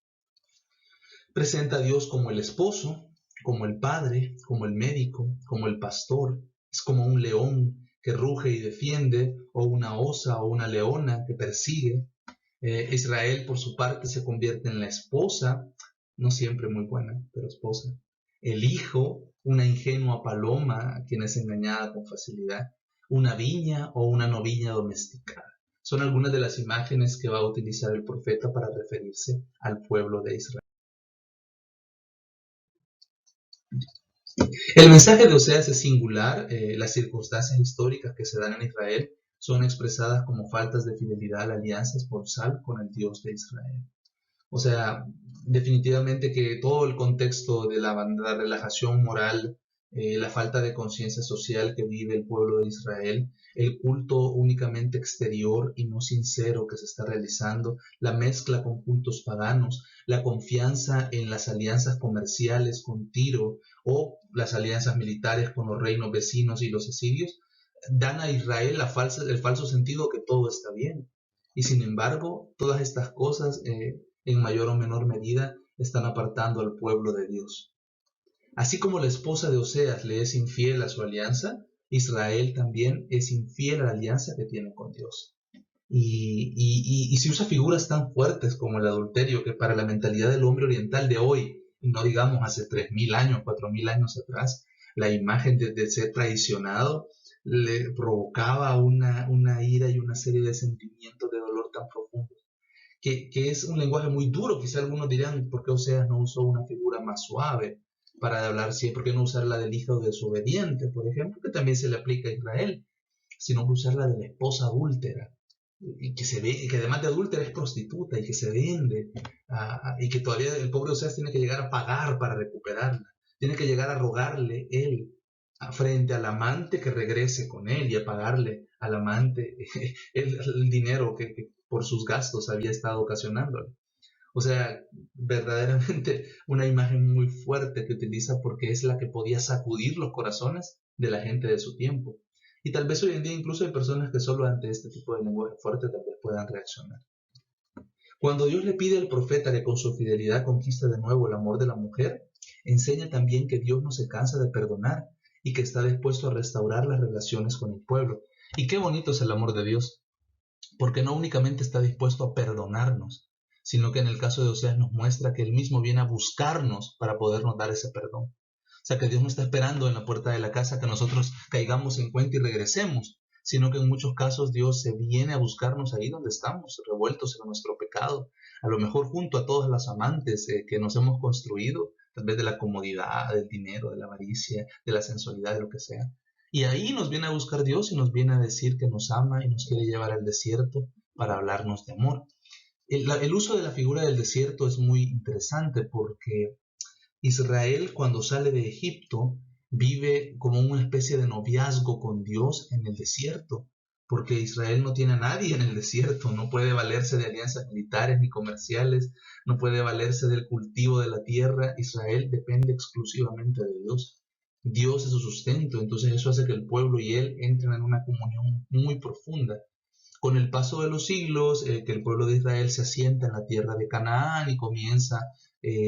Presenta a Dios como el esposo, como el padre, como el médico, como el pastor. Es como un león que ruge y defiende, o una osa o una leona que persigue. Israel, por su parte, se convierte en la esposa, no siempre muy buena, pero esposa. El hijo, una ingenua paloma a quien es engañada con facilidad. Una viña o una noviña domesticada. Son algunas de las imágenes que va a utilizar el profeta para referirse al pueblo de Israel. El mensaje de Oseas es singular. Las circunstancias históricas que se dan en Israel son expresadas como faltas de fidelidad a la alianza esponsal con el Dios de Israel. O sea, definitivamente que todo el contexto de la relajación moral, la falta de conciencia social que vive el pueblo de Israel, el culto únicamente exterior y no sincero que se está realizando, la mezcla con cultos paganos, la confianza en las alianzas comerciales con Tiro o las alianzas militares con los reinos vecinos y los asirios, dan a Israel el falso sentido que todo está bien. Y sin embargo, todas estas cosas en mayor o menor medida están apartando al pueblo de Dios. Así como la esposa de Oseas le es infiel a su alianza, Israel también es infiel a la alianza que tiene con Dios. Y se usa figuras tan fuertes como el adulterio, que para la mentalidad del hombre oriental de hoy, y no digamos hace 3.000 años, 4.000 años atrás, la imagen de ser traicionado le provocaba una ira y una serie de sentimientos de dolor tan profundos que es un lenguaje muy duro. Quizá algunos dirán, ¿por qué Oseas no usó una figura más suave para hablar siempre? ¿Por qué no usar la del hijo desobediente, por ejemplo, que también se le aplica a Israel, sino usar la de la esposa adúltera? Y que se ve, y que además de adúltera es prostituta y que se vende, y que todavía el pobre Oseas tiene que llegar a pagar para recuperarla, tiene que llegar a rogarle él frente al amante que regrese con él y a pagarle al amante el dinero que por sus gastos había estado ocasionándole. O sea, verdaderamente una imagen muy fuerte que utiliza porque es la que podía sacudir los corazones de la gente de su tiempo. Y tal vez hoy en día incluso hay personas que solo ante este tipo de lenguaje fuerte tal vez puedan reaccionar. Cuando Dios le pide al profeta que con su fidelidad conquiste de nuevo el amor de la mujer, enseña también que Dios no se cansa de perdonar y que está dispuesto a restaurar las relaciones con el pueblo. Y qué bonito es el amor de Dios, porque no únicamente está dispuesto a perdonarnos, sino que en el caso de Oseas nos muestra que Él mismo viene a buscarnos para podernos dar ese perdón. O sea, que Dios no está esperando en la puerta de la casa que nosotros caigamos en cuenta y regresemos, sino que en muchos casos Dios se viene a buscarnos ahí donde estamos, revueltos en nuestro pecado, a lo mejor junto a todas las amantes que nos hemos construido, tal vez de la comodidad, del dinero, de la avaricia, de la sensualidad, de lo que sea. Y ahí nos viene a buscar Dios y nos viene a decir que nos ama y nos quiere llevar al desierto para hablarnos de amor. El uso de la figura del desierto es muy interesante porque Israel, cuando sale de Egipto, vive como una especie de noviazgo con Dios en el desierto, porque Israel no tiene a nadie en el desierto, no puede valerse de alianzas militares ni comerciales, no puede valerse del cultivo de la tierra. Israel depende exclusivamente de Dios. Dios es su sustento, entonces eso hace que el pueblo y él entren en una comunión muy profunda. Con el paso de los siglos, que el pueblo de Israel se asienta en la tierra de Canaán y comienza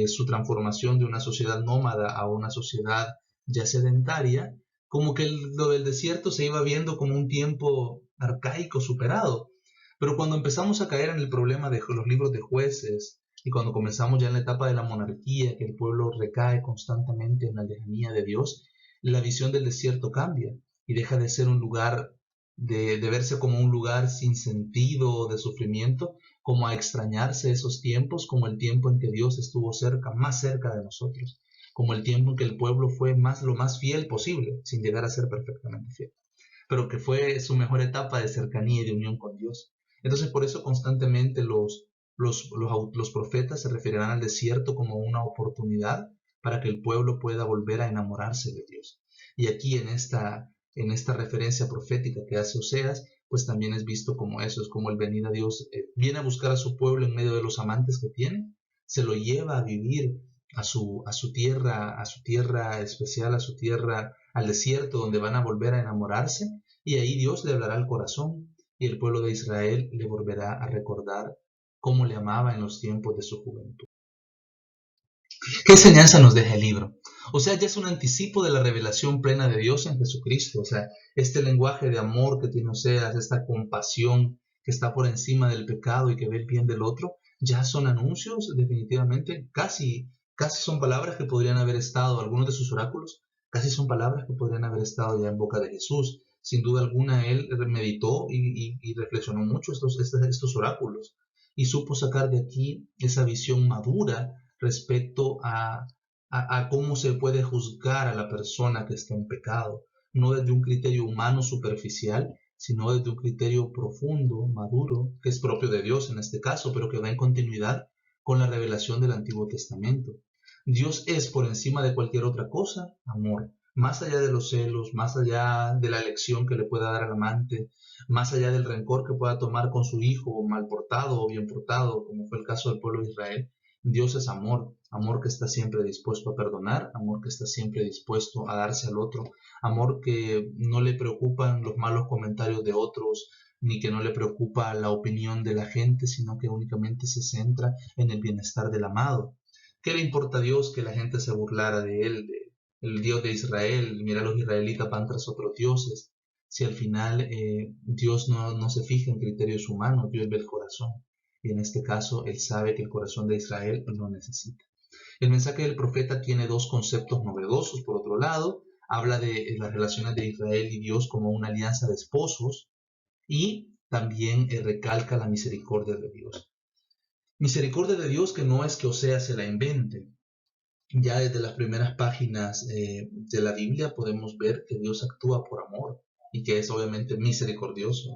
su transformación de una sociedad nómada a una sociedad ya sedentaria, como que lo del desierto se iba viendo como un tiempo arcaico superado. Pero cuando empezamos a caer en el problema de los libros de jueces y cuando comenzamos ya en la etapa de la monarquía, que el pueblo recae constantemente en la lejanía de Dios, la visión del desierto cambia y deja de ser un lugar de verse como un lugar sin sentido de sufrimiento, como a extrañarse esos tiempos, como el tiempo en que Dios estuvo cerca, más cerca de nosotros, como el tiempo en que el pueblo fue lo más fiel posible, sin llegar a ser perfectamente fiel, pero que fue su mejor etapa de cercanía y de unión con Dios. Entonces por eso constantemente los profetas se referirán al desierto como una oportunidad para que el pueblo pueda volver a enamorarse de Dios. Y aquí en esta en esta referencia profética que hace Oseas, pues también es visto como eso, es como el venir a Dios, viene a buscar a su pueblo en medio de los amantes que tiene, se lo lleva a vivir a su tierra especial, a su tierra, al desierto donde van a volver a enamorarse, y ahí Dios le hablará al corazón, y el pueblo de Israel le volverá a recordar cómo le amaba en los tiempos de su juventud. ¿Qué enseñanza nos deja el libro? O sea, ya es un anticipo de la revelación plena de Dios en Jesucristo. O sea, este lenguaje de amor que tiene Oseas, esta compasión que está por encima del pecado y que ve el bien del otro, ya son anuncios, definitivamente, casi son palabras que podrían haber estado, algunos de sus oráculos, casi son palabras que podrían haber estado ya en boca de Jesús. Sin duda alguna, él meditó y reflexionó mucho estos oráculos y supo sacar de aquí esa visión madura respecto a cómo se puede juzgar a la persona que está en pecado, no desde un criterio humano superficial, sino desde un criterio profundo, maduro, que es propio de Dios en este caso, pero que va en continuidad con la revelación del Antiguo Testamento. Dios es, por encima de cualquier otra cosa, amor. Más allá de los celos, más allá de la elección que le pueda dar al amante, más allá del rencor que pueda tomar con su hijo mal portado o bien portado, como fue el caso del pueblo de Israel, Dios es amor, amor que está siempre dispuesto a perdonar, amor que está siempre dispuesto a darse al otro, amor que no le preocupan los malos comentarios de otros, ni que no le preocupa la opinión de la gente, sino que únicamente se centra en el bienestar del amado. ¿Qué le importa a Dios que la gente se burlara de él, el Dios de Israel? Mira, los israelitas van tras otros dioses. Si al final Dios no se fija en criterios humanos, Dios ve el corazón. Y en este caso, Él sabe que el corazón de Israel lo necesita. El mensaje del profeta tiene dos conceptos novedosos. Por otro lado, habla de las relaciones de Israel y Dios como una alianza de esposos y también recalca la misericordia de Dios. Misericordia de Dios que no es que Oseas se la invente. Ya desde las primeras páginas de la Biblia podemos ver que Dios actúa por amor y que es obviamente misericordioso,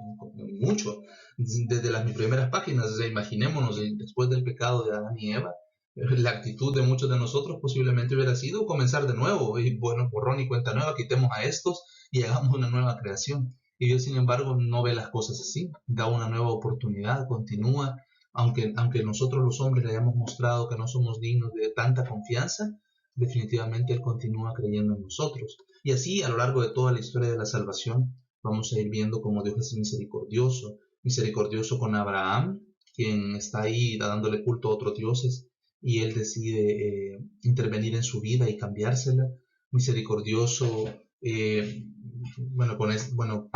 mucho. Desde las primeras páginas, imaginémonos, después del pecado de Adán y Eva, la actitud de muchos de nosotros posiblemente hubiera sido comenzar de nuevo, y bueno, borrón y cuenta nueva, quitemos a estos y hagamos una nueva creación. Y Dios, sin embargo, no ve las cosas así, da una nueva oportunidad, continúa aunque nosotros los hombres le hayamos mostrado que no somos dignos de tanta confianza, definitivamente Él continúa creyendo en nosotros. Y así, a lo largo de toda la historia de la salvación, vamos a ir viendo cómo Dios es misericordioso. Misericordioso con Abraham, quien está ahí dándole culto a otros dioses, y Él decide intervenir en su vida y cambiársela. Misericordioso,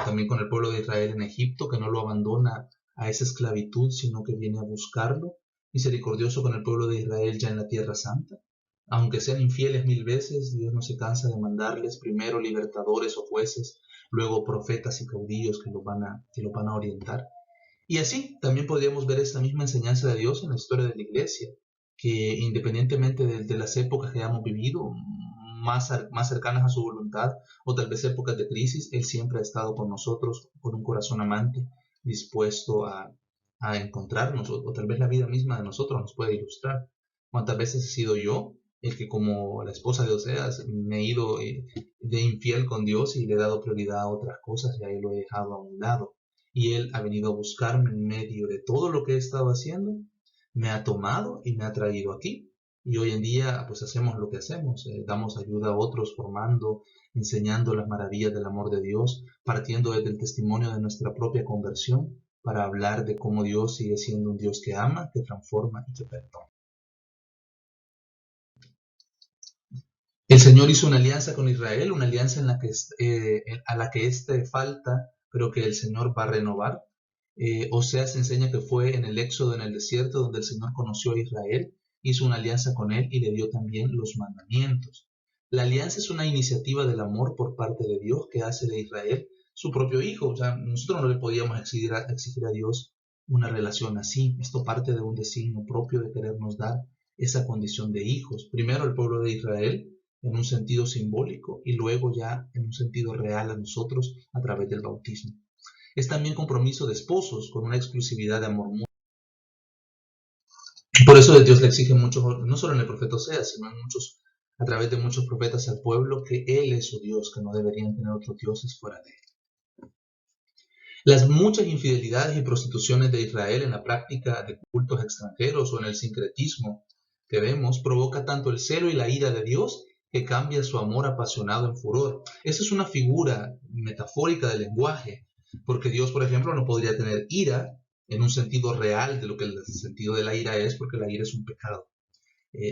también con el pueblo de Israel en Egipto, que no lo abandona a esa esclavitud, sino que viene a buscarlo. Misericordioso con el pueblo de Israel ya en la Tierra Santa. Aunque sean infieles 1000 veces, Dios no se cansa de mandarles primero libertadores o jueces, luego profetas y caudillos que los van a orientar. Y así también podríamos ver esta misma enseñanza de Dios en la historia de la Iglesia, que independientemente de las épocas que hayamos vivido, más cercanas a su voluntad, o tal vez épocas de crisis, Él siempre ha estado con nosotros, con un corazón amante, dispuesto a encontrarnos, o tal vez la vida misma de nosotros nos puede ilustrar. ¿Cuántas veces he sido yo el que, como la esposa de Oseas, me he ido de infiel con Dios y le he dado prioridad a otras cosas y ahí lo he dejado a un lado? Y Él ha venido a buscarme en medio de todo lo que he estado haciendo, me ha tomado y me ha traído aquí. Y hoy en día pues hacemos lo que hacemos, damos ayuda a otros, formando, enseñando las maravillas del amor de Dios, partiendo desde el testimonio de nuestra propia conversión, para hablar de cómo Dios sigue siendo un Dios que ama, que transforma y que perdona. El Señor hizo una alianza con Israel, una alianza a la que éste falta, pero que el Señor va a renovar. Oseas enseña que fue en el Éxodo, en el desierto, donde el Señor conoció a Israel, hizo una alianza con él y le dio también los mandamientos. La alianza es una iniciativa del amor por parte de Dios que hace de Israel su propio hijo. O sea, nosotros no le podíamos exigir a Dios una relación así. Esto parte de un designio propio de querernos dar esa condición de hijos. Primero el pueblo de Israel en un sentido simbólico y luego ya en un sentido real a nosotros a través del bautismo. Es también compromiso de esposos con una exclusividad de amor mutuo. Por eso Dios le exige mucho, no solo en el profeta Oseas, sino en muchos a través de muchos profetas al pueblo que Él es su Dios, que no deberían tener otros dioses fuera de Él. Las muchas infidelidades y prostituciones de Israel en la práctica de cultos extranjeros o en el sincretismo que vemos provoca tanto el celo y la ira de Dios que cambia su amor apasionado en furor. Esa es una figura metafórica del lenguaje, porque Dios, por ejemplo, no podría tener ira en un sentido real de lo que el sentido de la ira es, porque la ira es un pecado.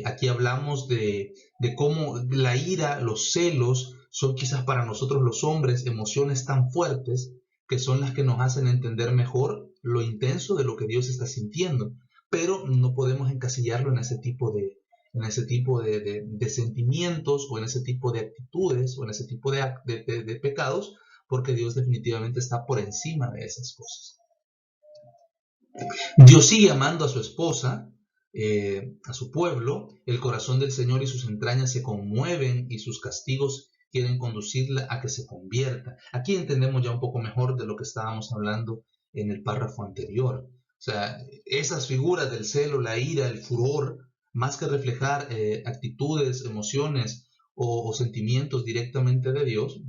Aquí hablamos de cómo la ira, los celos, son quizás para nosotros los hombres emociones tan fuertes que son las que nos hacen entender mejor lo intenso de lo que Dios está sintiendo, pero no podemos encasillarlo en ese tipo de sentimientos o en ese tipo de actitudes o en ese tipo de pecados, porque Dios definitivamente está por encima de esas cosas. Dios sigue amando a su esposa, a su pueblo. El corazón del Señor y sus entrañas se conmueven y sus castigos quieren conducirla a que se convierta. Aquí entendemos ya un poco mejor de lo que estábamos hablando en el párrafo anterior. O sea, esas figuras del celo, la ira, el furor, más que reflejar actitudes, emociones o sentimientos directamente de Dios,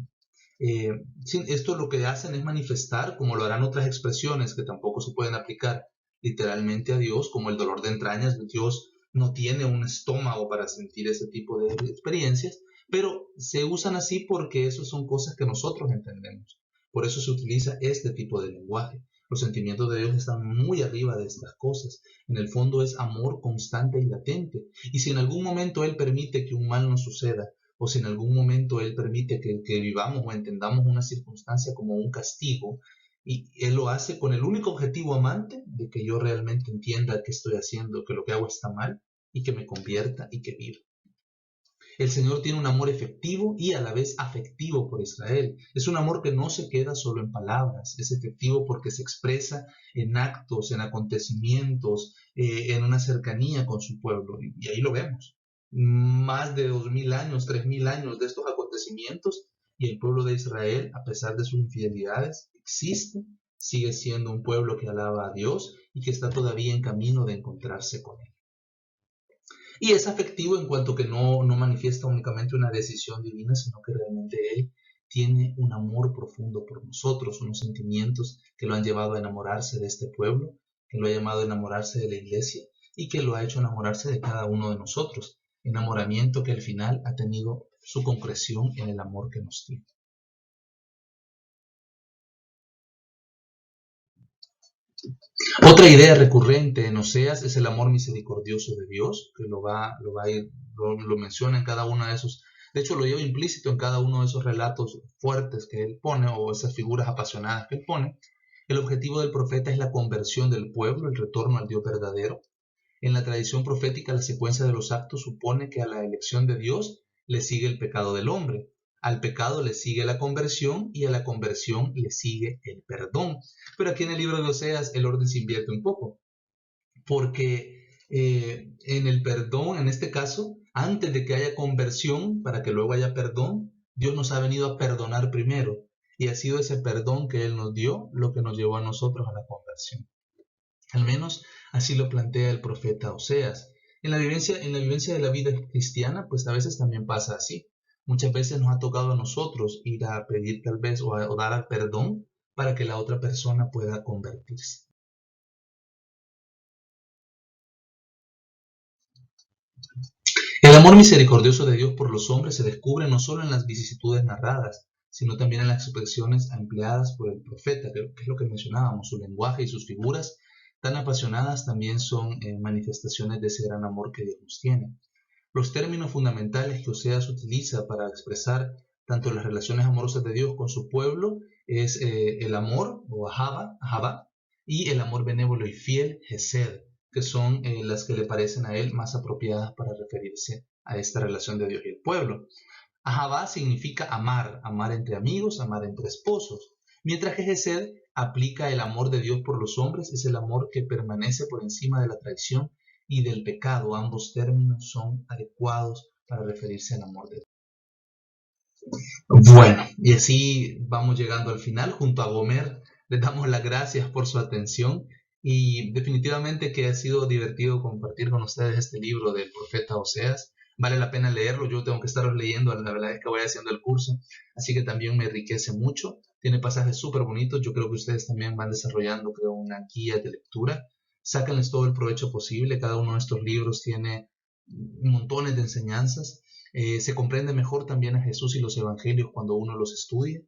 esto lo que hacen es manifestar, como lo harán otras expresiones que tampoco se pueden aplicar literalmente a Dios, como el dolor de entrañas. Dios no tiene un estómago para sentir ese tipo de experiencias, pero se usan así porque eso son cosas que nosotros entendemos. Por eso se utiliza este tipo de lenguaje. Los sentimientos de Dios están muy arriba de estas cosas. En el fondo es amor constante y latente. Y si en algún momento Él permite que un mal nos suceda, o si en algún momento Él permite que vivamos o entendamos una circunstancia como un castigo, y Él lo hace con el único objetivo amante de que yo realmente entienda qué estoy haciendo, que lo que hago está mal, y que me convierta y que viva. El Señor tiene un amor efectivo y a la vez afectivo por Israel. Es un amor que no se queda solo en palabras, es efectivo porque se expresa en actos, en acontecimientos, en una cercanía con su pueblo. Y ahí lo vemos. Más de 2000 años, 3000 años de estos acontecimientos, y el pueblo de Israel, a pesar de sus infidelidades, existe, sigue siendo un pueblo que alaba a Dios y que está todavía en camino de encontrarse con Él. Y es afectivo en cuanto que no manifiesta únicamente una decisión divina, sino que realmente Él tiene un amor profundo por nosotros, unos sentimientos que lo han llevado a enamorarse de este pueblo, que lo ha llamado a enamorarse de la iglesia y que lo ha hecho enamorarse de cada uno de nosotros. Enamoramiento que al final ha tenido su concreción en el amor que nos tiene. Otra idea recurrente en Oseas es el amor misericordioso de Dios, que lo menciona en cada uno de esos. De hecho, lo lleva implícito en cada uno de esos relatos fuertes que él pone, o esas figuras apasionadas que él pone. El objetivo del profeta es la conversión del pueblo, el retorno al Dios verdadero. En la tradición profética, la secuencia de los actos supone que a la elección de Dios le sigue el pecado del hombre, al pecado le sigue la conversión y a la conversión le sigue el perdón. Pero aquí en el libro de Oseas el orden se invierte un poco, porque en el perdón, en este caso, antes de que haya conversión, para que luego haya perdón, Dios nos ha venido a perdonar primero. Y ha sido ese perdón que Él nos dio lo que nos llevó a nosotros a la conversión. Al menos así lo plantea el profeta Oseas. En la vivencia de la vida cristiana, pues a veces también pasa así. Muchas veces nos ha tocado a nosotros ir a pedir tal vez o dar al perdón para que la otra persona pueda convertirse. El amor misericordioso de Dios por los hombres se descubre no solo en las vicisitudes narradas, sino también en las expresiones empleadas por el profeta, que es lo que mencionábamos. Su lenguaje y sus figuras tan apasionadas también son manifestaciones de ese gran amor que Dios nos tiene. Los términos fundamentales que Oseas utiliza para expresar tanto las relaciones amorosas de Dios con su pueblo es el amor, o ahava, y el amor benévolo y fiel, hesed, que son las que le parecen a él más apropiadas para referirse a esta relación de Dios y el pueblo. Ahava significa amar, amar entre amigos, amar entre esposos, mientras que hesed aplica el amor de Dios por los hombres, es el amor que permanece por encima de la traición y del pecado. Ambos términos son adecuados para referirse al amor de Dios. Bueno, y así vamos llegando al final. Junto a Gomer les damos las gracias por su atención y definitivamente que ha sido divertido compartir con ustedes este libro del profeta Oseas. Vale la pena leerlo, yo tengo que estarlos leyendo, la verdad es que voy haciendo el curso, así que también me enriquece mucho. Tiene pasajes súper bonitos, yo creo que ustedes también van desarrollando, creo, una guía de lectura. Sáquenles todo el provecho posible, cada uno de estos libros tiene montones de enseñanzas. Se comprende mejor también a Jesús y los evangelios cuando uno los estudia,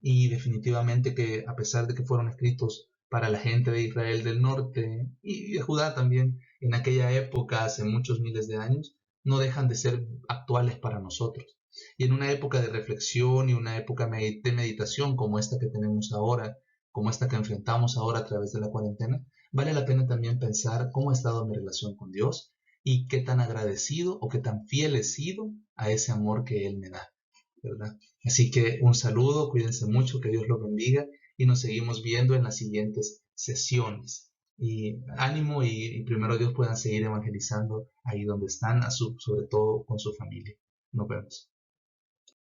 y definitivamente que a pesar de que fueron escritos para la gente de Israel del norte y de Judá también en aquella época, hace muchos miles de años, no dejan de ser actuales para nosotros. Y en una época de reflexión y una época de meditación como esta que tenemos ahora, como esta que enfrentamos ahora a través de la cuarentena, vale la pena también pensar cómo ha estado mi relación con Dios y qué tan agradecido o qué tan fiel he sido a ese amor que Él me da, ¿verdad? Así que un saludo, cuídense mucho, que Dios los bendiga y nos seguimos viendo en las siguientes sesiones. Y ánimo y primero Dios puedan seguir evangelizando ahí donde están, sobre todo con su familia. Nos vemos.